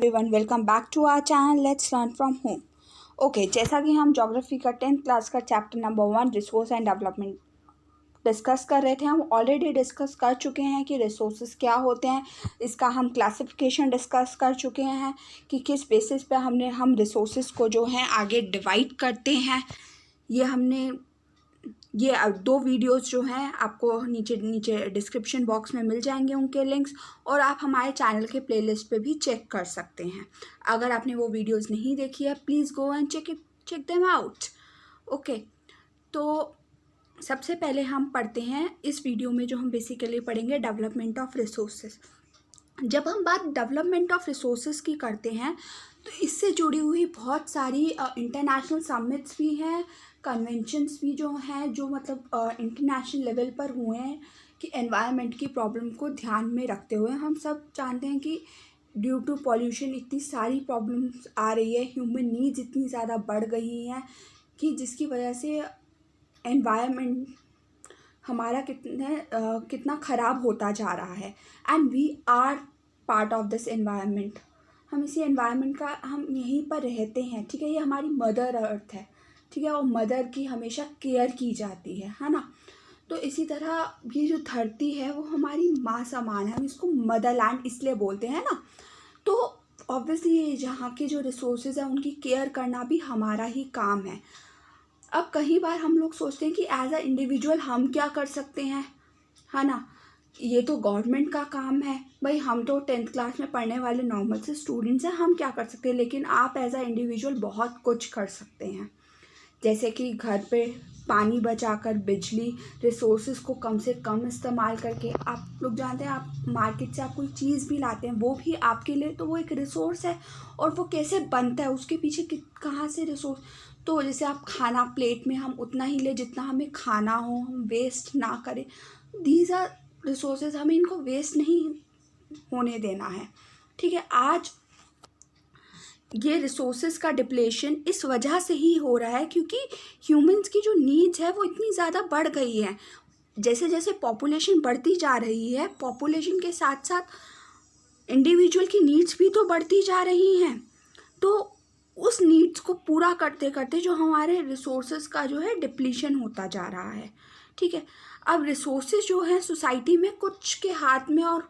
Everyone, welcome back to our channel let's learn from home. Okay, जैसा कि हम geography का 10th क्लास का chapter number 1 resource and development discuss कर रहे थे। हम ऑलरेडी डिस्कस कर चुके हैं कि रिसोर्सेज क्या होते हैं, इसका हम क्लासिफिकेशन डिस्कस कर चुके हैं कि किस बेसिस पे हम रिसोर्सेज को जो है आगे डिवाइड करते हैं। ये 2 वीडियोस जो हैं आपको नीचे डिस्क्रिप्शन बॉक्स में मिल जाएंगे उनके लिंक्स, और आप हमारे चैनल के प्लेलिस्ट पे भी चेक कर सकते हैं। अगर आपने वो वीडियोस नहीं देखी है, please go and check them out. Okay, तो सबसे पहले हम पढ़ते हैं इस वीडियो में, जो हम बेसिकली पढ़ेंगे डेवलपमेंट ऑफ रिसोर्सेज। जब हम बात डेवलपमेंट ऑफ रिसोर्सेज की करते हैं तो इससे जुड़ी हुई बहुत सारी इंटरनेशनल समिट्स भी हैं, कन्वेंशंस भी जो हैं, जो मतलब इंटरनेशनल लेवल पर हुए हैं कि एनवायरनमेंट की प्रॉब्लम को ध्यान में रखते हुए। हम सब जानते हैं कि ड्यू टू पॉल्यूशन इतनी सारी प्रॉब्लम्स आ रही है, ह्यूमन नीड्स इतनी ज़्यादा बढ़ गई हैं कि जिसकी वजह से एनवायरनमेंट हमारा कितना ख़राब होता जा रहा है। And we are part of this environment. हम इसी एनवायरनमेंट का हम यहीं पर रहते हैं, ठीक है। ये हमारी मदर अर्थ है, ठीक है, और मदर की हमेशा केयर की जाती है ना। तो इसी तरह ये जो धरती है वो हमारी माँ समान है, हम इसको मदर लैंड इसलिए बोलते हैं ना। तो ऑब्वियसली यहाँ के जो रिसोर्सेज हैं उनकी केयर करना भी हमारा ही काम है। अब कई बार हम लोग सोचते हैं कि एज अ इंडिविजुअल हम क्या कर सकते हैं, है ना। ये तो गवर्नमेंट का काम है भाई, हम तो 10th क्लास में पढ़ने वाले नॉर्मल से स्टूडेंट्स हैं, हम क्या कर सकते हैं। लेकिन आप एज अ इंडिविजुअल बहुत कुछ कर सकते हैं, जैसे कि घर पे पानी बचाकर, बिजली, रिसोर्सेज को कम से कम इस्तेमाल करके। आप लोग जानते हैं, आप मार्केट से आप कोई चीज़ भी लाते हैं, वो भी आपके लिए तो वो एक रिसोर्स है, और वो कैसे बनता है उसके पीछे कहाँ से रिसोर्स। तो जैसे आप खाना प्लेट में हम उतना ही ले जितना हमें खाना हो, हम वेस्ट ना करें। दीज आर रिसोर्सेज, हमें इनको वेस्ट नहीं होने देना है, ठीक है। आज ये रिसोर्सेज का डिप्लेशन इस वजह से ही हो रहा है क्योंकि ह्यूमंस की जो नीड्स है वो इतनी ज़्यादा बढ़ गई है। जैसे जैसे पॉपुलेशन बढ़ती जा रही है, पॉपुलेशन के साथ साथ इंडिविजुअल की नीड्स भी तो बढ़ती जा रही हैं। तो उस नीड्स को पूरा करते करते जो हमारे रिसोर्सेज का जो है डिप्लीशन होता जा रहा है, ठीक है। अब रिसोर्सेज जो है सोसाइटी में कुछ के हाथ में और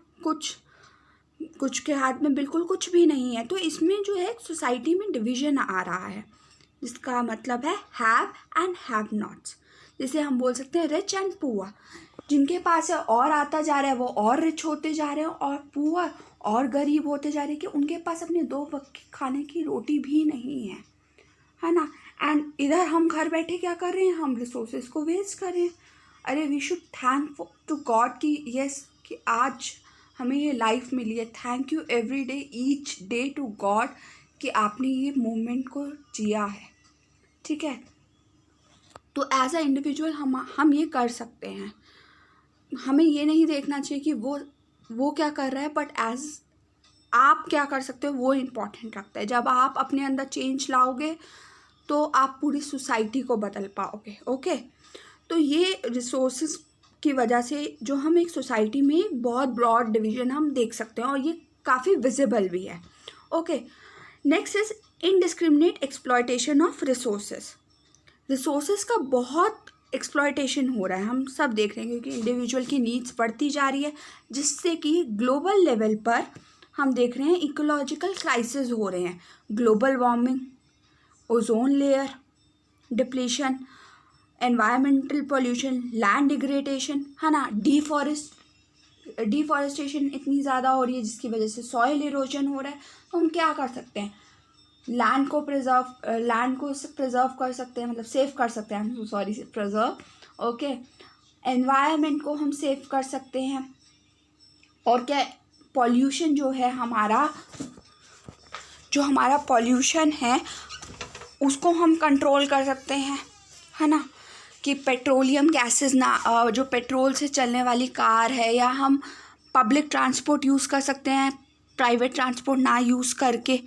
कुछ के हाथ में बिल्कुल कुछ भी नहीं है। तो इसमें जो है सोसाइटी में डिवीजन आ रहा है, जिसका मतलब है हैव एंड हैव नॉट्स। जैसे हम बोल सकते हैं रिच एंड पुअर। जिनके पास है और आता जा रहा है वो और रिच होते जा रहे हैं, और पुअर और गरीब होते जा रहे हैं कि उनके पास अपने 2 वक्त की खाने की रोटी भी नहीं है ना। एंड इधर हम घर बैठे क्या कर रहे हैं, हम रिसोर्सेज को वेस्ट कर रहे हैं। अरे we should thank to God कि यस, कि आज हमें ये लाइफ मिली है। Thank you every day, each day to God कि आपने ये मोमेंट को जिया है, ठीक है। तो एज अ इंडिविजुअल हम ये कर सकते हैं। हमें ये नहीं देखना चाहिए कि वो क्या कर रहा है, बट एज आप क्या कर सकते हो वो इम्पोर्टेंट रखता है। जब आप अपने अंदर चेंज लाओगे तो आप पूरी सोसाइटी को बदल पाओगे। ओके, तो ये रिसोर्सेज की वजह से जो हम एक सोसाइटी में एक बहुत ब्रॉड डिवीजन हम देख सकते हैं, और ये काफ़ी विजिबल भी है। Okay, next is indiscriminate exploitation of resources. Resources का बहुत एक्सप्लॉयटेशन हो रहा है, हम सब देख रहे हैं, क्योंकि इंडिविजुअल की नीड्स बढ़ती जा रही है, जिससे कि ग्लोबल लेवल पर हम देख रहे हैं इकोलॉजिकल क्राइसिस हो रहे हैं। Global warming, ozone layer depletion, environmental pollution, land degradation, है ना। डिफॉरेस्टेशन इतनी ज़्यादा हो रही है जिसकी वजह से सॉइल इरोजन हो रहा है। तो हम क्या कर सकते हैं, लैंड को प्रिजर्व कर सकते हैं, मतलब सेव कर सकते हैं, सॉरी प्रिजर्व। ओके, एनवायरनमेंट को हम सेव कर सकते हैं। और क्या, पॉल्यूशन जो हमारा पॉल्यूशन है उसको हम कंट्रोल कर सकते हैं, है ना। कि पेट्रोलियम गैसेस ना, जो पेट्रोल से चलने वाली कार है, या हम पब्लिक ट्रांसपोर्ट यूज़ कर सकते हैं, प्राइवेट ट्रांसपोर्ट ना यूज़ करके,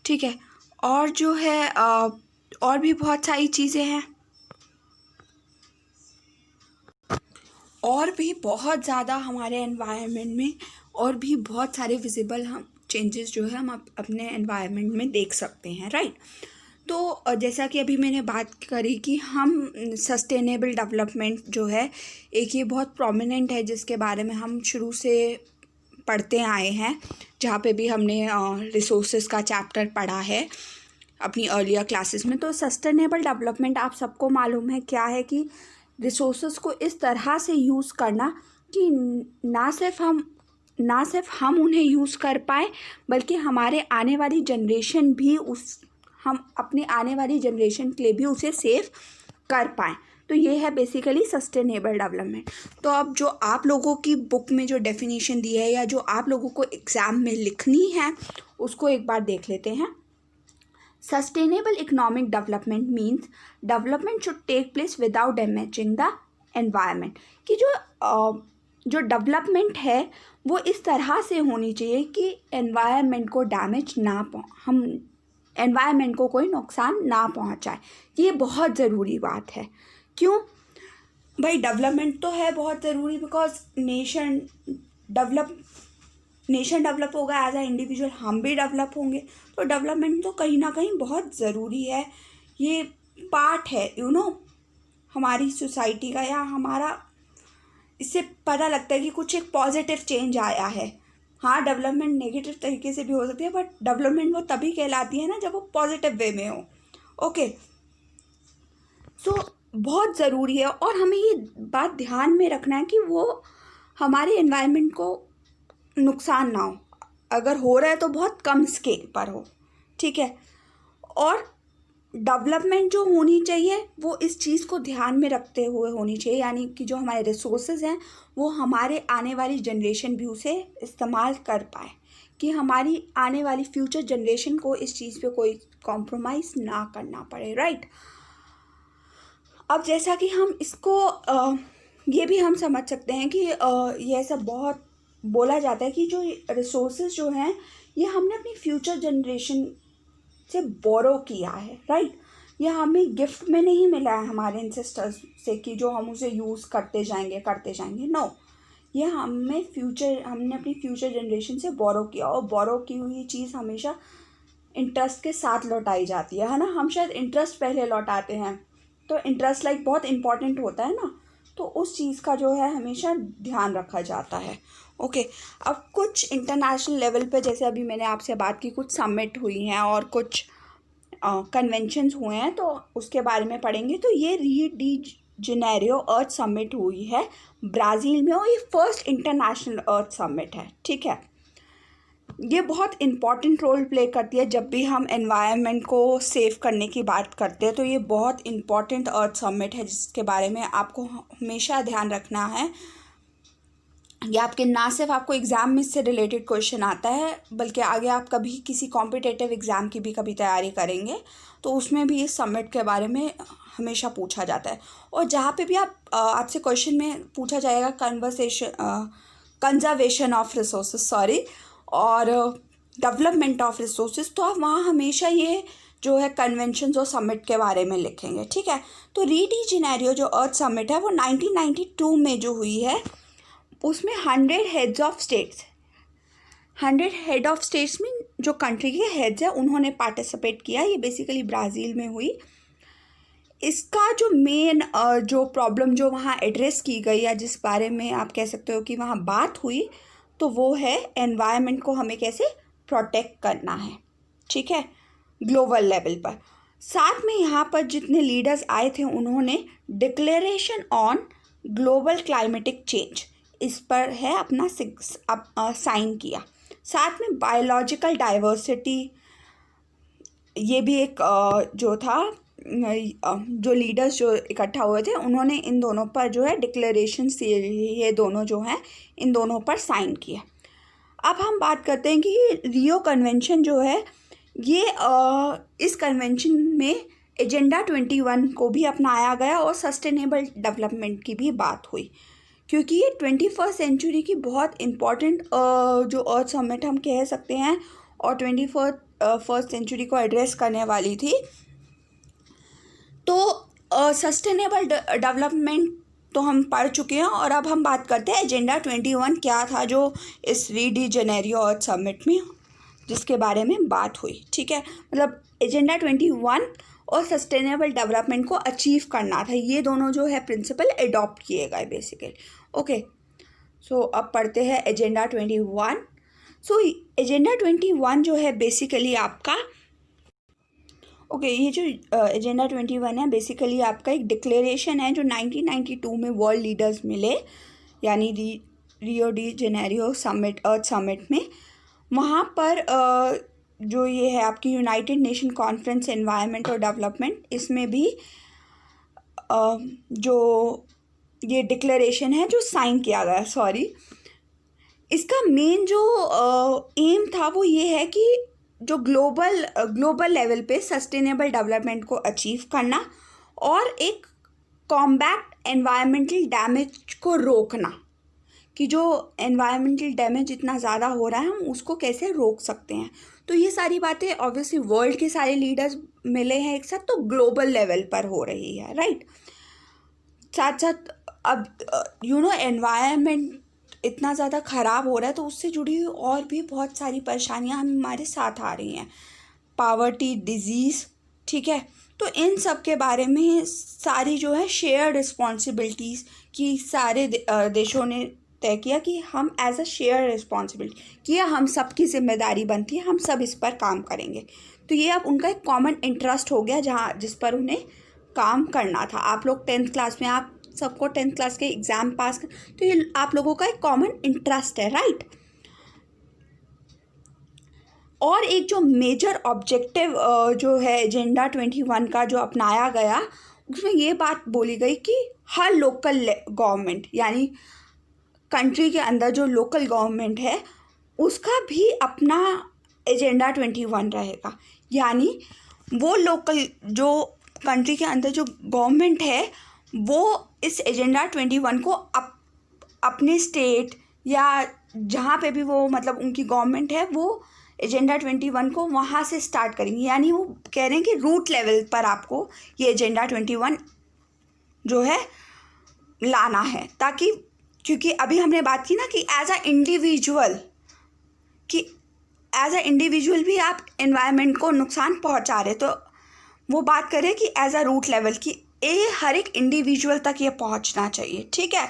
ठीक है। और जो है और भी बहुत सारी चीज़ें हैं, और भी बहुत ज़्यादा हमारे एनवायरनमेंट में और भी बहुत सारे विजिबल हम चेंजेस जो है हम अपने एनवायरनमेंट में देख सकते हैं, राइट। तो जैसा कि अभी मैंने बात करी कि हम सस्टेनेबल डेवलपमेंट जो है एक ये बहुत प्रोमिनेंट है जिसके बारे में हम शुरू से पढ़ते आए हैं, जहाँ पे भी हमने रिसोर्सेज का चैप्टर पढ़ा है अपनी अर्लियर क्लासेस में। तो सस्टेनेबल डेवलपमेंट आप सबको मालूम है क्या है कि रिसोर्सेज को इस तरह से यूज़ करना कि ना सिर्फ हम उन्हें यूज़ कर पाए, बल्कि हमारे आने वाली जनरेशन भी हम अपनी आने वाली जनरेशन के लिए भी उसे सेव कर पाएँ। तो ये है बेसिकली सस्टेनेबल डेवलपमेंट। तो अब जो आप लोगों की बुक में जो डेफिनेशन दी है या जो आप लोगों को एग्ज़ाम में लिखनी है उसको एक बार देख लेते हैं। Sustainable economic development means development should take place without damaging the environment. कि जो डेवलपमेंट है वो इस तरह से होनी चाहिए कि एनवायरनमेंट को डैमेज हम एनवायरनमेंट को कोई नुकसान ना पहुंचाए। ये बहुत ज़रूरी बात है। क्यों भाई? डेवलपमेंट तो है बहुत ज़रूरी, बिकॉज नेशन डेवलप होगा, एज अ इंडिविजुअल हम भी डेवलप होंगे। तो डेवलपमेंट तो कहीं ना कहीं बहुत ज़रूरी है। ये पार्ट है हमारी सोसाइटी का, या हमारा इससे पता लगता है कि कुछ एक पॉजिटिव चेंज आया है। हाँ, डेवलपमेंट नेगेटिव तरीके से भी हो सकती है, बट डेवलपमेंट वो तभी कहलाती है ना जब वो पॉजिटिव वे में हो। ओके, सो बहुत ज़रूरी है और हमें ये बात ध्यान में रखना है कि वो हमारे एनवायरनमेंट को नुकसान ना हो। अगर हो रहा है तो बहुत कम स्केल पर हो, ठीक है। और डेवलपमेंट जो होनी चाहिए वो इस चीज़ को ध्यान में रखते हुए होनी चाहिए, यानी कि जो हमारे रिसोर्सेज हैं वो हमारे आने वाली जनरेशन भी उसे इस्तेमाल कर पाए, कि हमारी आने वाली फ्यूचर जनरेशन को इस चीज़ पे कोई कॉम्प्रोमाइज़ ना करना पड़े, राइट। अब जैसा कि हम इसको ये भी हम समझ सकते हैं कि ये सब बहुत बोला जाता है कि जो रिसोर्सेज जो हैं ये हमने अपनी फ्यूचर जनरेशन से बोरो किया है, राइट। ये हमें गिफ्ट में नहीं मिला है हमारे एंसेस्टर्स से कि जो हम उसे यूज़ करते जाएंगे। नो, ये हमने अपनी फ्यूचर जनरेशन से बोरो किया, और बोरो की हुई चीज़ हमेशा इंटरेस्ट के साथ लौटाई जाती है ना। हम शायद इंटरेस्ट पहले लौटाते हैं, तो इंटरेस्ट बहुत इम्पॉर्टेंट होता है ना, तो उस चीज़ का जो है हमेशा ध्यान रखा जाता है। ओके, अब कुछ इंटरनेशनल लेवल पे, जैसे अभी मैंने आपसे बात की, कुछ समिट हुई हैं और कुछ कन्वेंशंस हुए हैं, तो उसके बारे में पढ़ेंगे। तो ये रियो डी जेनेरियो अर्थ समिट हुई है ब्राज़ील में, और ये फर्स्ट इंटरनेशनल अर्थ समिट है, ठीक है। ये बहुत इम्पॉर्टेंट रोल प्ले करती है जब भी हम एनवायरनमेंट को सेव करने की बात करते हैं। तो ये बहुत इम्पॉर्टेंट अर्थ समिट है जिसके बारे में आपको हमेशा ध्यान रखना है। ये आपके ना सिर्फ आपको एग्ज़ाम में इससे रिलेटेड क्वेश्चन आता है, बल्कि आगे आप कभी किसी कॉम्पिटिटिव एग्ज़ाम की भी कभी तैयारी करेंगे तो उसमें भी इस समिट के बारे में हमेशा पूछा जाता है। और जहाँ पे भी आपसे क्वेश्चन में पूछा जाएगा कंजर्वेशन ऑफ रिसोर्सेज और डेवलपमेंट ऑफ रिसोर्सेज, तो आप वहाँ हमेशा ये जो है कन्वेंशन और समिट के बारे में लिखेंगे, ठीक है। तो रियो डी जेनेरियो जो अर्थ समिट है वो 1992 में जो हुई है, उसमें 100 हेड ऑफ स्टेट्स में जो कंट्री के हेड्स हैं उन्होंने पार्टिसिपेट किया। ये बेसिकली ब्राज़ील में हुई। इसका जो मेन जो प्रॉब्लम जो वहाँ एड्रेस की गई, या जिस बारे में आप कह सकते हो कि वहाँ बात हुई, तो वो है एनवायरनमेंट को हमें कैसे प्रोटेक्ट करना है, ठीक है, ग्लोबल लेवल पर। साथ में यहाँ पर जितने लीडर्स आए थे उन्होंने declaration on global climatic change, इस पर है अपना साइन किया। साथ में बायोलॉजिकल डाइवर्सिटी, ये भी एक जो था, जो लीडर्स जो इकट्ठा हुए थे उन्होंने इन दोनों पर जो है डिक्लेरेशन से, ये दोनों जो हैं इन दोनों पर साइन किया। अब हम बात करते हैं कि रियो कन्वेंशन जो है ये इस कन्वेंशन में एजेंडा 21 को भी अपनाया गया और सस्टेनेबल डेवलपमेंट की भी बात हुई, क्योंकि ये 21st सेंचुरी की बहुत इम्पॉर्टेंट जो अर्थ समिट हम कह सकते हैं, और 21st सेंचुरी को एड्रेस करने वाली थी। तो सस्टेनेबल डेवलपमेंट तो हम पढ़ चुके हैं, और अब हम बात करते हैं एजेंडा 21 क्या था जो इस रियो डी जेनेरियो अर्थ समिट में जिसके बारे में बात हुई, ठीक है। मतलब एजेंडा 21 और सस्टेनेबल डेवलपमेंट को अचीव करना था, ये दोनों जो है प्रिंसिपल अडॉप्ट किए गए बेसिकली। ओके, सो अब पढ़ते हैं एजेंडा 21। सो एजेंडा 21 जो है बेसिकली आपका ये जो एजेंडा 21 है बेसिकली आपका एक डिक्लेरेशन है जो 1992 में वर्ल्ड लीडर्स मिले, यानी रियो डी जेनेरियो समिट, अर्थ समिट में। वहाँ पर जो ये है आपकी यूनाइटेड नेशन कॉन्फ्रेंस एनवायरनमेंट और डेवलपमेंट, इसमें भी जो ये डिक्लेरेशन है जो साइन किया गया, इसका मेन जो एम था वो ये है कि जो ग्लोबल लेवल पे सस्टेनेबल डेवलपमेंट को अचीव करना और एक कॉम्बैट एनवायरमेंटल डैमेज को रोकना, कि जो एनवायरमेंटल डैमेज इतना ज़्यादा हो रहा है हम उसको कैसे रोक सकते हैं। तो ये सारी बातें ऑब्वियसली वर्ल्ड के सारे लीडर्स मिले हैं एक साथ, तो ग्लोबल लेवल पर हो रही है, राइट। साथ साथ अब एनवायरनमेंट इतना ज़्यादा ख़राब हो रहा है तो उससे जुड़ी हुई और भी बहुत सारी परेशानियां हमारे साथ आ रही हैं, पावर्टी, डिजीज़, ठीक है। तो इन सब के बारे में सारी जो है शेयर रिस्पॉन्सिबिलिटीज़ की सारे देशों ने तय किया कि हम एज अ शेयर रिस्पॉन्सिबिलिटी कि हम सब की जिम्मेदारी बनती है, हम सब इस पर काम करेंगे। तो ये अब उनका एक कॉमन इंटरेस्ट हो गया जिस पर उन्हें काम करना था। आप लोग 10th क्लास में, आप सबको 10th क्लास के एग्ज़ाम पास कर, तो ये आप लोगों का एक कॉमन इंटरेस्ट है, राइट। और एक जो मेजर ऑब्जेक्टिव जो है एजेंडा 21 का जो अपनाया गया, उसमें ये बात बोली गई कि हर लोकल गवर्नमेंट, यानी कंट्री के अंदर जो लोकल गवर्नमेंट है उसका भी अपना एजेंडा 21 रहेगा। यानी वो लोकल जो कंट्री के अंदर जो गवर्नमेंट है वो इस एजेंडा 21 को अपने स्टेट या जहाँ पे भी वो मतलब उनकी गवर्नमेंट है वो एजेंडा 21 को वहाँ से स्टार्ट करेंगे। यानी वो कह रहे हैं कि रूट लेवल पर आपको ये एजेंडा 21 जो है लाना है, ताकि क्योंकि अभी हमने बात की ना कि एज अ इंडिविजुअल भी आप एनवायरनमेंट को नुकसान पहुंचा रहे, तो वो बात करें कि एज अ रूट लेवल की ये हर एक इंडिविजुअल तक ये पहुंचना चाहिए, ठीक है।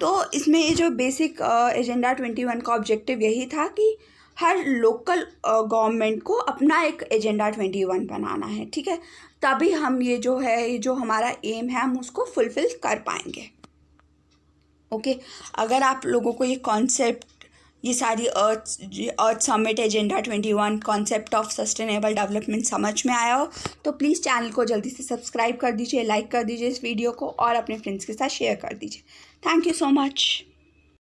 तो इसमें ये जो बेसिक एजेंडा 21 का ऑब्जेक्टिव यही था कि हर लोकल गवर्नमेंट को अपना एक एजेंडा 21 बनाना है, ठीक है। तभी हम ये जो हमारा एम है हम उसको फुलफिल कर पाएंगे। ओके, अगर आप लोगों को ये कॉन्सेप्ट, ये सारी earth summit, agenda 21, concept of sustainable development समझ में आया हो तो प्लीज़ चैनल को जल्दी से सब्सक्राइब कर दीजिए, लाइक कर दीजिए इस वीडियो को और अपने फ्रेंड्स के साथ शेयर कर दीजिए। Thank you so much.